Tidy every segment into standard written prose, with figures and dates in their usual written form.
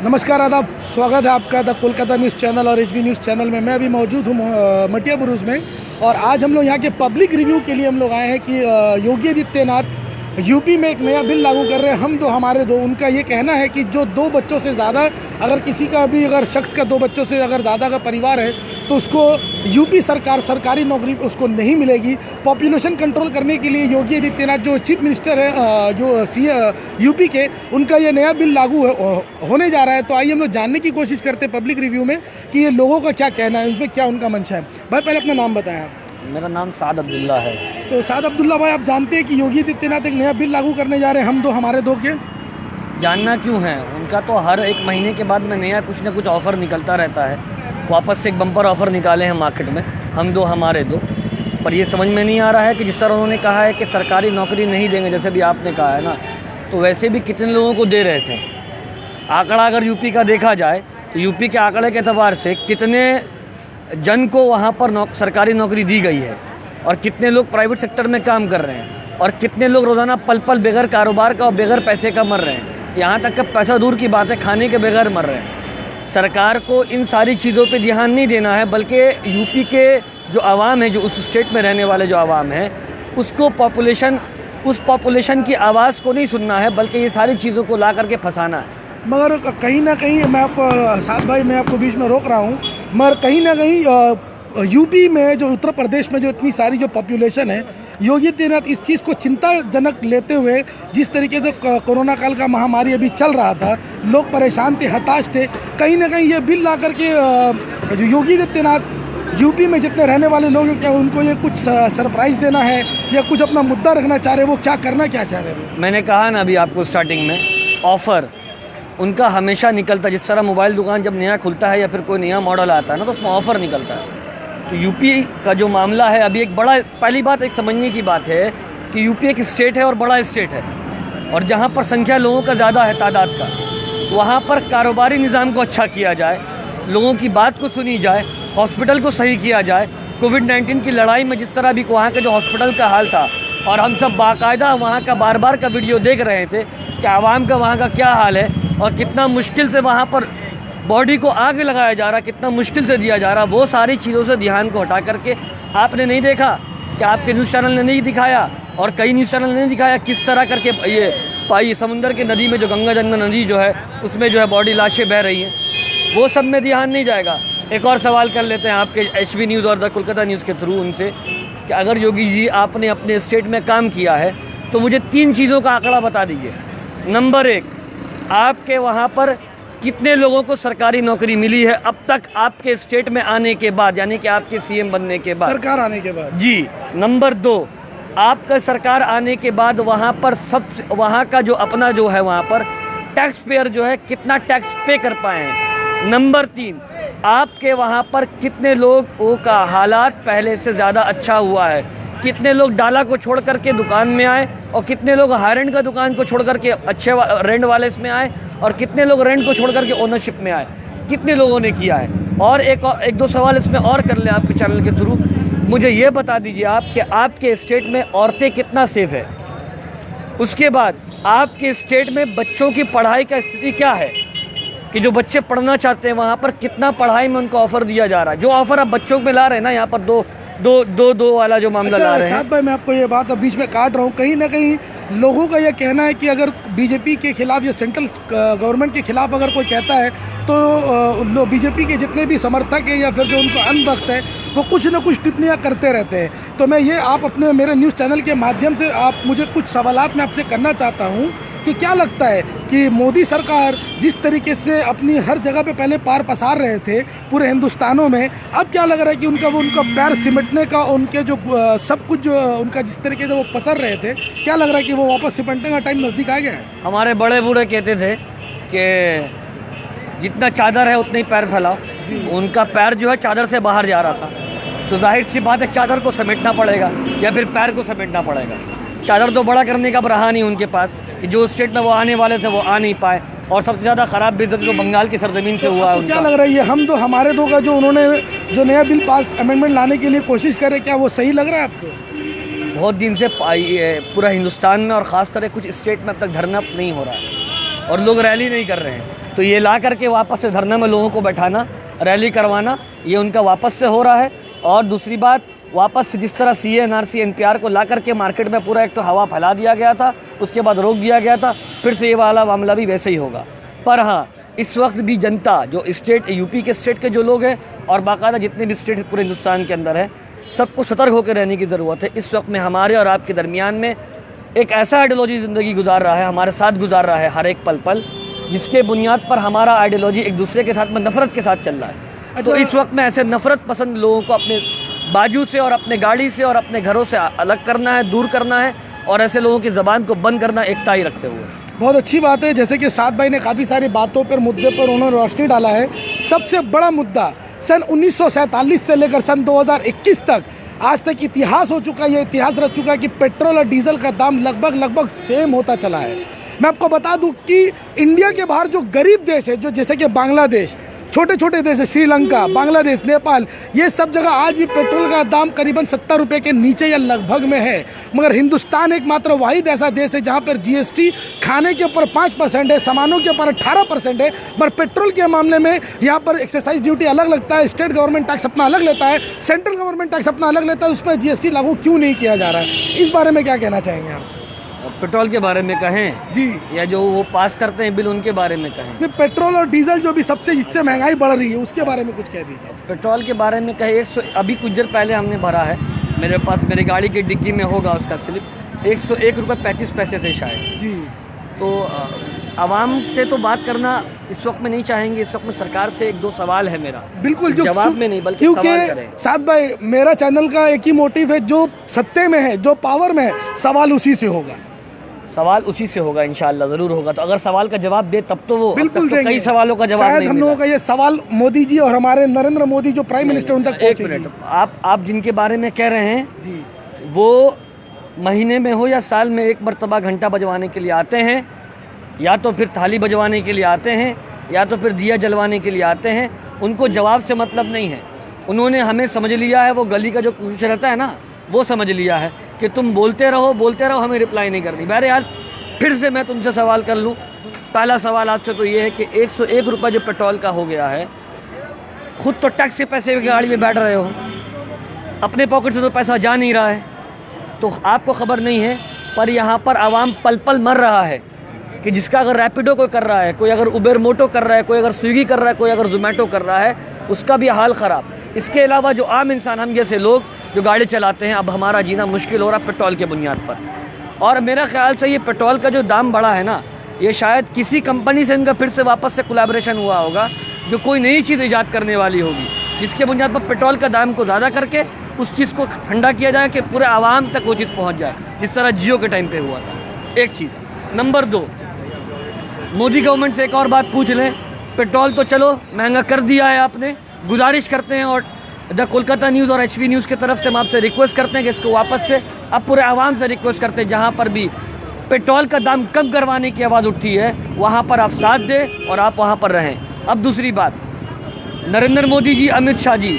नमस्कार, आदाब। स्वागत है आपका द कोलकाता न्यूज़ चैनल और एचवी न्यूज़ चैनल में। मैं अभी मौजूद हूँ मटिया बुरुज में और आज हम लोग यहाँ के पब्लिक रिव्यू के लिए हम लोग आए हैं कि योगी आदित्यनाथ यूपी में एक नया बिल लागू कर रहे हैं, हम दो हमारे दो। उनका ये कहना है कि जो 2 बच्चों से ज़्यादा अगर किसी का भी अगर शख्स का 2 बच्चों से अगर ज़्यादा का परिवार है तो उसको यूपी सरकार सरकारी नौकरी उसको नहीं मिलेगी। पॉपुलेशन कंट्रोल करने के लिए योगी आदित्यनाथ जो चीफ मिनिस्टर है जो यूपी के, उनका ये नया बिल लागू होने जा रहा है। तो आइए हम लोग जानने की कोशिश करते हैं पब्लिक रिव्यू में कि ये लोगों का क्या कहना है, उसमें क्या उनका मंशा है। भाई पहले अपना नाम बताएं। मेरा नाम साद अब्दुल्ला है। तो साद अब्दुल्ला भाई, आप जानते हैं कि योगी आदित्यनाथ एक नया बिल लागू करने जा रहे हैं, हम दो हमारे दो के? जानना क्यों है, उनका तो हर एक महीने के बाद में नया कुछ ना कुछ ऑफ़र निकलता रहता है। वापस से एक बम्पर ऑफ़र निकाले हैं मार्केट में, हम दो हमारे दो। पर ये समझ में नहीं आ रहा है कि जिस तरह उन्होंने कहा है कि सरकारी नौकरी नहीं देंगे, जैसे भी आपने कहा है ना, तो वैसे भी कितने लोगों को दे रहे थे। आंकड़ा अगर यूपी का देखा जाए तो यूपी के आंकड़े के एतबार से कितने जन को वहाँ पर सरकारी नौकरी दी गई है और कितने लोग प्राइवेट सेक्टर में काम कर रहे हैं और कितने लोग रोज़ाना पल पल बगैर कारोबार का और बगैर पैसे का मर रहे हैं। यहाँ तक कि पैसा दूर की बात है, खाने के बगैर मर रहे हैं। सरकार को इन सारी चीज़ों पे ध्यान नहीं देना है, बल्कि यूपी के जो आवाम है, जो उस स्टेट में रहने वाले जो आवाम है, उसको उस पॉपुलेशन की आवाज़ को नहीं सुनना है, बल्कि ये सारी चीज़ों को ला करके फंसाना है। मगर कहीं ना कहीं मैं आपको साथ भाई मैं आपको बीच में रोक रहा हूँ, मगर कहीं ना कहीं यूपी में जो उत्तर प्रदेश में जो इतनी सारी जो पॉपुलेशन है, योगी आदित्यनाथ इस चीज़ को चिंताजनक लेते हुए, जिस तरीके से कोरोना काल का महामारी अभी चल रहा था, लोग परेशान थे, हताश थे, कहीं ना कहीं ये बिल ला करके जो योगी आदित्यनाथ यूपी में जितने रहने वाले लोग हैं, क्या उनको ये कुछ सरप्राइज़ देना है या कुछ अपना मुद्दा रखना चाह रहे हैं? वो क्या चाह रहे हैं? मैंने कहा ना अभी आपको स्टार्टिंग में, ऑफ़र उनका हमेशा निकलता है। जिस तरह मोबाइल दुकान जब नया खुलता है या फिर कोई नया मॉडल आता है ना, तो उसमें ऑफ़र निकलता है। तो यूपी का जो मामला है अभी एक बड़ा, पहली बात एक समझने की बात है कि यूपी एक स्टेट है और बड़ा स्टेट है, और जहाँ पर संख्या लोगों का ज़्यादा है, तादाद का, वहाँ पर कारोबारी निज़ाम को अच्छा किया जाए, लोगों की बात को सुनी जाए, हॉस्पिटल को सही किया जाए। कोविड-19 की लड़ाई में जिस तरह भी वहाँ के जो हॉस्पिटल का हाल था, और हम सब बाकायदा वहाँ का बार का वीडियो देख रहे थे कि आवाम का वहाँ का क्या हाल है और कितना मुश्किल से वहाँ पर बॉडी को आग लगाया जा रहा, कितना मुश्किल से दिया जा रहा। वो सारी चीज़ों से ध्यान को हटा करके आपने नहीं देखा कि आपके न्यूज़ चैनल ने नहीं दिखाया और कई न्यूज़ चैनल ने नहीं दिखाया किस तरह करके ये पाई समुंदर की नदी में, जो गंगा जमुना नदी जो है, उसमें जो है बॉडी लाशें बह रही हैं। वो सब में ध्यान नहीं जाएगा। एक और सवाल कर लेते हैं आपके एचवी न्यूज़ और द कोलकाता न्यूज़ के थ्रू उनसे कि अगर योगी जी आपने अपने स्टेट में काम किया है तो मुझे 3 चीज़ों का आंकड़ा बता दीजिए। नंबर 1, आपके वहाँ पर कितने लोगों को सरकारी नौकरी मिली है अब तक आपके स्टेट में आने के बाद, यानी कि आपके सीएम बनने के बाद, सरकार आने के बाद? जी। नंबर 2, आपका सरकार आने के बाद वहाँ पर वहाँ का जो अपना जो है वहाँ पर टैक्स पेयर जो है कितना टैक्स पे कर पाए हैं। नंबर 3, आपके वहाँ पर कितने लोगों का हालात पहले से ज़्यादा अच्छा हुआ है, कितने लोग डाला को छोड़ करके दुकान में आए और कितने लोग हायर एंड का दुकान को छोड़ करके अच्छे रेंट वाले इसमें आए और कितने लोग रेंट को छोड़ करके ओनरशिप में आए, कितने लोगों ने किया है। और एक दो सवाल इसमें और कर लें आपके चैनल के थ्रू, मुझे ये बता दीजिए आपके स्टेट में औरतें कितना सेफ है। उसके बाद आपके स्टेट में बच्चों की पढ़ाई का स्थिति क्या है कि जो बच्चे पढ़ना चाहते हैं वहाँ पर कितना पढ़ाई में उनको ऑफ़र दिया जा रहा है। जो ऑफ़र आप बच्चों में ला रहे हैं ना, यहाँ पर दो वाला जो मामला ला रहे हैं। साथ भाई मैं आपको ये बात अब बीच में काट रहा हूँ, कहीं ना कहीं लोगों का ये कहना है कि अगर बीजेपी के खिलाफ या सेंट्रल गवर्नमेंट के खिलाफ अगर कोई कहता है तो बीजेपी के जितने भी समर्थक है या फिर जो उनको अंधभक्त है वो कुछ ना कुछ टिप्पणियाँ करते रहते हैं। तो मैं ये आप अपने मेरे न्यूज़ चैनल के माध्यम से आप मुझे कुछ सवालात मैं आपसे करना चाहता हूँ कि क्या लगता है कि मोदी सरकार जिस तरीके से अपनी हर जगह पे पहले पार पसार रहे थे पूरे हिंदुस्तानों में, अब क्या लग रहा है कि उनका पैर सिमटने का, उनके जो सब कुछ जो उनका जिस तरीके से वो पसर रहे थे, क्या लग रहा है कि वो वापस सिमटने का टाइम नज़दीक आ गया है? हमारे बड़े बूढ़े कहते थे कि जितना चादर है उतना ही पैर फैलाओ। उनका पैर जो है चादर से बाहर जा रहा था, तो जाहिर सी बात है चादर को समेटना पड़ेगा या फिर पैर को समेटना पड़ेगा। चादर तो बड़ा करने का रहा नहीं उनके पास कि जो स्टेट में वो आने वाले थे वो आ नहीं पाए, और सबसे ज़्यादा ख़राब बेइज्जती तो बंगाल की सरजमीन से हुआ है। क्या लग रहा है ये हम दो हमारे दो का जो उन्होंने जो नया बिल पास अमेंडमेंट लाने के लिए कोशिश करे, क्या वो सही लग रहा है आपको? बहुत दिन से पूरा हिंदुस्तान में और ख़ास करके कुछ स्टेट में अब तक धरना नहीं हो रहा है और लोग रैली नहीं कर रहे हैं। तो ये ला करके वापस से धरने में लोगों को बैठाना, रैली करवाना, ये उनका वापस से हो रहा है। और दूसरी बात, वापस से जिस तरह CA NRC NPR को ला करके मार्केट में पूरा एक तो हवा फैला दिया गया था, उसके बाद रोक दिया गया था, फिर से ये वाला मामला भी वैसे ही होगा। पर हाँ, इस वक्त भी जनता जो स्टेट यूपी के स्टेट के जो लोग हैं और बाकायदा जितने भी स्टेट पूरे हिंदुस्तान के अंदर है, सबको सतर्क होकर रहने की ज़रूरत है। इस वक्त में हमारे और आपके दरमियान में एक ऐसा आइडियोलॉजी ज़िंदगी गुजार रहा है, हमारे साथ गुजार रहा है हर एक पल पल, जिसके बुनियाद पर हमारा आइडियोलॉजी एक दूसरे के साथ में नफ़रत के साथ चल रहा है। तो इस वक्त में ऐसे नफ़रत पसंद लोगों को अपने बाजू से और अपने गाड़ी से और अपने घरों से अलग करना है, दूर करना है, और ऐसे लोगों की ज़बान को बंद करना, एकता ही रखते हुए। बहुत अच्छी बात है, जैसे कि साद भाई ने काफ़ी सारी बातों पर, मुद्दे पर उन्होंने रोशनी डाला है। सबसे बड़ा मुद्दा सन 1947 से लेकर सन 2021 तक आज तक इतिहास हो चुका है, ये इतिहास रच चुका है कि पेट्रोल और डीजल का दाम लगभग सेम होता चला है। मैं आपको बता दूं कि इंडिया के बाहर जो गरीब देश है, जो जैसे कि बांग्लादेश, छोटे छोटे देश है, श्रीलंका, बांग्लादेश, नेपाल, ये सब जगह आज भी पेट्रोल का दाम करीबन 70 रुपये के नीचे या लगभग में है। मगर हिंदुस्तान एकमात्र वाहिद ऐसा देश है जहाँ पर GST खाने के ऊपर 5% है, सामानों के ऊपर 18% है। मगर पेट्रोल के मामले में यहाँ पर एक्साइज ड्यूटी अलग लगता है, स्टेट गवर्नमेंट टैक्स अपना अलग लेता है, सेंट्रल गवर्नमेंट टैक्स अपना अलग लेता है, उस पर GST लागू क्यों नहीं किया जा रहा है? इस बारे में क्या कहना चाहेंगे आप? पेट्रोल के बारे में कहें जी, या जो वो पास करते हैं बिल उनके बारे में कहें? नहीं, पेट्रोल और डीजल जो भी सबसे जिससे महंगाई बढ़ रही है उसके बारे में कुछ कह दीजिए। पेट्रोल के बारे में कहें, अभी कुछ देर पहले हमने भरा है, मेरे पास मेरी गाड़ी की डिग्गी में होगा उसका स्लिप, 101 रुपये 35 पैसे थे शायद। जी, तो आवाम से तो बात करना इस वक्त में नहीं चाहेंगे। इस वक्त में सरकार से एक दो सवाल है मेरा, बिल्कुल, जो जवाब में नहीं बल्कि सवाल करें। साद भाई, मेरा चैनल का एक ही मोटिव है, जो सत्ते में है, जो पावर में है, सवाल उसी से होगा। सवाल उसी से होगा, इंशाल्लाह ज़रूर होगा। तो अगर सवाल का जवाब दे तब तो वो बिल्कुल तो कई सवालों का जवाब नहीं हम लोगों का ये सवाल मोदी जी और हमारे नरेंद्र मोदी जो प्राइम मिनिस्टर उन तक एक मिनट, आप जिनके बारे में कह रहे हैं जी, वो महीने में हो या साल में एक मरतबा घंटा बजवाने के लिए आते हैं, या तो फिर थाली बजवाने के लिए आते हैं, या तो फिर दिया जलवाने के लिए आते हैं। उनको जवाब से मतलब नहीं है। उन्होंने हमें समझ लिया है, वो गली का जो कुछ रहता है ना, वो समझ लिया है कि तुम बोलते रहो, हमें रिप्लाई नहीं करनी। बहरहाल फिर से मैं तुमसे सवाल कर लूँ। पहला सवाल आपसे तो ये है कि 101 रुपये जो पेट्रोल का हो गया है, खुद तो टैक्स के पैसे की गाड़ी में बैठ रहे हो, अपने पॉकेट से तो पैसा जा नहीं रहा है, तो आपको खबर नहीं है। पर यहाँ पर आवाम पल पल मर रहा है कि जिसका अगर रैपिडो कोई कर रहा है, कोई अगर उबेर मोटो कर रहा है, कोई अगर स्विगी कर रहा है, कोई अगर जोमेटो कर रहा है, उसका भी हाल ख़राब। इसके अलावा जो आम इंसान, हम जैसे लोग जो गाड़ी चलाते हैं, अब हमारा जीना मुश्किल हो रहा है पेट्रोल के बुनियाद पर। और मेरा ख्याल से ये पेट्रोल का जो दाम बढ़ा है ना, ये शायद किसी कंपनी से इनका फिर से वापस से कोलैबोरेशन हुआ होगा, जो कोई नई चीज़ ईजाद करने वाली होगी, जिसके बुनियाद पर पेट्रोल का दाम को ज़्यादा करके उस चीज़ को ठंडा किया जाए कि पूरे आवाम तक वो चीज़ पहुँच जाए, जिस तरह जियो के टाइम पे हुआ था। एक चीज़। नंबर 2, मोदी गवर्नमेंट से एक और बात पूछ लें। पेट्रोल तो चलो महंगा कर दिया है आपने, गुजारिश करते हैं और द कोलकाता न्यूज़ और HV न्यूज़ की तरफ से हम आपसे रिक्वेस्ट करते हैं कि इसको वापस से, अब पूरे आवाम से रिक्वेस्ट करते हैं, जहाँ पर भी पेट्रोल का दाम कम करवाने की आवाज़ उठती है, वहाँ पर आप साथ दें और आप वहाँ पर रहें। अब दूसरी बात, नरेंद्र मोदी जी, अमित शाह जी,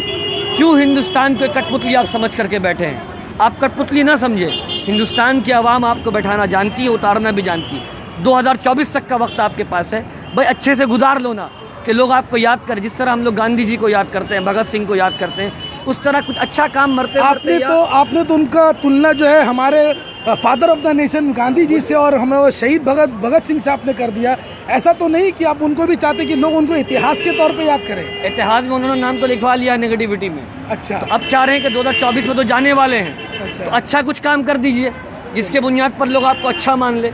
क्यों हिंदुस्तान को कठपुतली आप समझ करके बैठे हैं? आप कठपुतली ना समझे, हिंदुस्तान की आवाम आपको बैठाना जानती है, उतारना भी जानती है। 2024 तक का वक्त आपके पास है भाई, अच्छे से गुजार लो ना, कि लोग आपको याद करें। जिस तरह हम लोग गांधी जी को याद करते हैं, भगत सिंह को याद करते हैं, उस तरह कुछ अच्छा काम आपने तो उनका तुलना जो है हमारे father of the nation Gandhi ji से और हमें शहीद भगत सिंह से आपने कर दिया। ऐसा तो नहीं कि आप उनको भी चाहते कि लोग उनको इतिहास के तौर पे याद करें? इतिहास में उन्होंने नाम तो लिखवा लिया नेगेटिविटी में। अच्छा, तो अब चाह रहे हैं कि 2024 में तो जाने वाले हैं। अच्छा, तो अच्छा कुछ काम कर दीजिए जिसके बुनियाद पर लोग आपको अच्छा मान ले।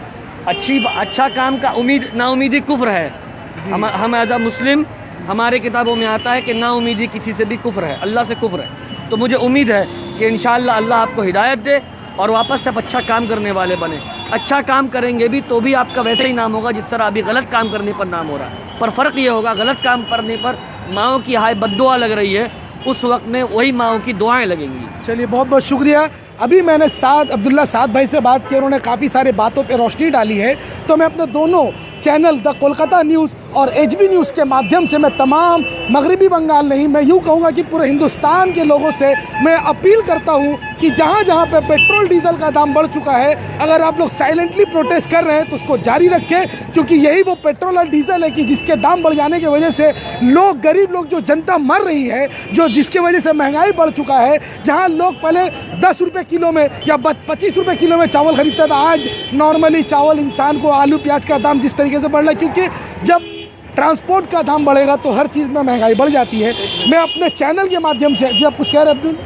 अच्छा काम का नाउमीदी कुफ्र है। हम एज अ मुस्लिम, हमारे किताबों में आता है कि नाउमीदी किसी से भी कुफ्र है, अल्लाह से कुफ्र है। तो मुझे उम्मीद है कि इंशाअल्लाह अल्लाह आपको हिदायत दे और वापस से आप अच्छा काम करने वाले बने। अच्छा काम करेंगे भी तो भी आपका वैसे ही नाम होगा जिस तरह अभी गलत काम करने पर नाम हो रहा है। पर फ़र्क ये होगा, गलत काम करने पर माओं की हाय बद्दुआ लग रही है, उस वक्त में वही माओं की दुआएं लगेंगी। चलिए, बहुत बहुत शुक्रिया। अभी मैंने अब्दुल्ला साद भाई से बात की, उन्होंने काफ़ी सारे बातों पे रोशनी डाली है। तो मैं अपने दोनों चैनल द कोलकाता न्यूज़ और HB न्यूज़ के माध्यम से मैं तमाम मगरबी बंगाल नहीं, मैं यूँ कहूँगा कि पूरे हिंदुस्तान के लोगों से मैं अपील करता हूँ कि जहाँ जहाँ पे पेट्रोल डीजल का दाम बढ़ चुका है, अगर आप लोग साइलेंटली प्रोटेस्ट कर रहे हैं तो उसको जारी रखें, क्योंकि यही वो पेट्रोल और डीजल है कि जिसके दाम बढ़ जाने की वजह से लोग, गरीब लोग, जो जनता मर रही है, जो जिसकी वजह से महंगाई बढ़ चुका है। जहाँ लोग पहले 10 रुपये किलो में या 25 रुपये किलो में चावल खरीदता था, आज नॉर्मली चावल इंसान को, आलू प्याज का दाम जिस तरीके से बढ़ रहा है, क्योंकि जब ट्रांसपोर्ट का दाम बढ़ेगा तो हर चीज़ में महंगाई बढ़ जाती है। मैं अपने चैनल के माध्यम से, जी आप कुछ कह रहे हैं अब्दुल?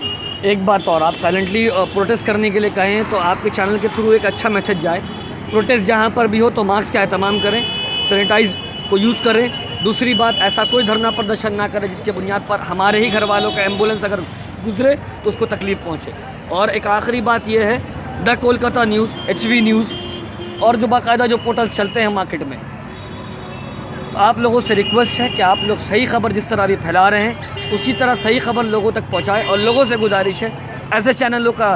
एक बात और, आप साइलेंटली प्रोटेस्ट करने के लिए कहें तो आपके चैनल के थ्रू एक अच्छा मैसेज जाए। प्रोटेस्ट जहाँ पर भी हो तो मास्क का एहतमाम करें, सैनिटाइज को यूज़ करें। दूसरी बात, ऐसा कोई धरना प्रदर्शन ना करें जिसके बुनियाद पर हमारे ही घर वालों का एम्बुलेंस अगर गुजरे तो उसको तकलीफ़ पहुँचे। और एक आखिरी बात यह है, the Kolkata news, HB news और जो बाकायदा जो पोर्टल्स चलते हैं मार्केट में, तो आप लोगों से रिक्वेस्ट है कि आप लोग सही खबर जिस तरह अभी फैला रहे हैं उसी तरह सही खबर लोगों तक पहुंचाएं। और लोगों से गुजारिश है, ऐसे चैनलों का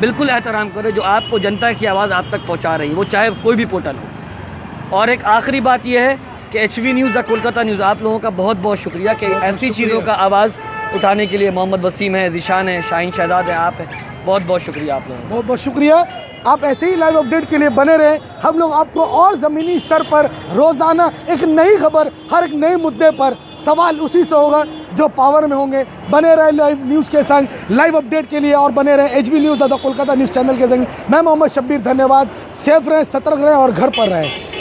बिल्कुल एहतराम करें जो आपको जनता की आवाज़ आप तक पहुंचा रही है, वो चाहे कोई भी पोर्टल हो। और एक आखिरी बात यह है कि HB news, the Kolkata news, आप लोगों का बहुत बहुत शुक्रिया कि ऐसी चीज़ों का आवाज़ उठाने के लिए मोहम्मद वसीम है, ज़ीशान है, शाहीन शहजाद है, आप हैं, बहुत बहुत शुक्रिया आप लोगों का। बहुत बहुत शुक्रिया। आप ऐसे ही लाइव अपडेट के लिए बने रहें। हम लोग आपको और ज़मीनी स्तर पर रोज़ाना एक नई खबर, हर एक नए मुद्दे पर, सवाल उसी से होगा जो पावर में होंगे। बने रहे लाइव न्यूज़ के संग, लाइव अपडेट के लिए, और बने रहे HB news the Kolkata news channel के संग। मैं मोहम्मद शब्बीर, धन्यवाद। सेफ रहें, सतर्क रहें और घर पर रहें।